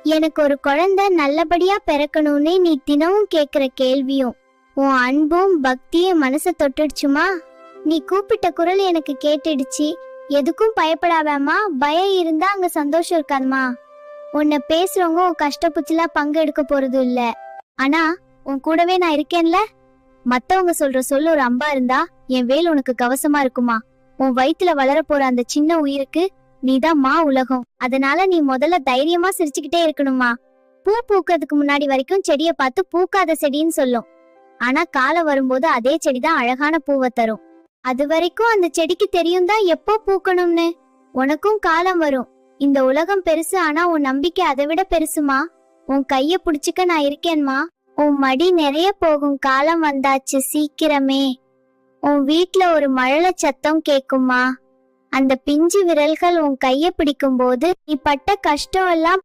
எனக்கு ஒரு குழந்தை நல்லபடியா பிறக்கணும்னு நீ தினமும் கேக்குற கேள்வியும் உன் அன்பும் பக்தியும் மனசை தொட்டுடுச்சுமா. நீ கூப்பிட்ட குரல் எனக்கு கேட்டுடுச்சு. எதுக்கும் பயப்படாதம்மா. பயம் இருந்தா அங்க சந்தோஷம் இருக்காதுமா. உன்னை பேசுறவங்க உன் கஷ்டப்புச்சுல பங்கு எடுக்க போறது இல்ல. ஆனா உன் கூடவே நான் இருக்கேன்ல. மத்தவங்க சொல்ற சொல்லு ஒரு அம்பா இருந்தா என் வேல் உனக்கு கவசமா இருக்குமா. உன் வயித்துல வளர போற அந்த சின்ன உயிருக்கு நீதான் மா உலகம். அதனால நீ முதல்ல தைரியமா சிரிச்சுக்கிட்டே இருக்கணுமா. பூ பூக்கிறதுக்கு முன்னாடி வரைக்கும் செடிய பார்த்து பூக்காத செடின்னு சொல்லும். ஆனா காலம் வரும்போது அதே செடிதான் அழகான பூவை தரும். அது வரைக்கும் அந்த செடிக்கு தெரியும் தான் எப்போ பூக்கணும்னு. உனக்கும் காலம் வரும். இந்த உலகம் பெருசு, ஆனா உன் நம்பிக்கை அதை விட பெருசுமா. உன் கைய புடிச்சுக்க நான் இருக்கேன்மா. உன் மடி நிறைய போகும் காலம் வந்தாச்சு சீக்கிரமே. உன் வீட்ல ஒரு மழலை சத்தம் கேக்குமா. அந்த பிஞ்சு விரல்கள் உன் கைய பிடிக்கும் போது நீ பட்ட கஷ்டம் எல்லாம்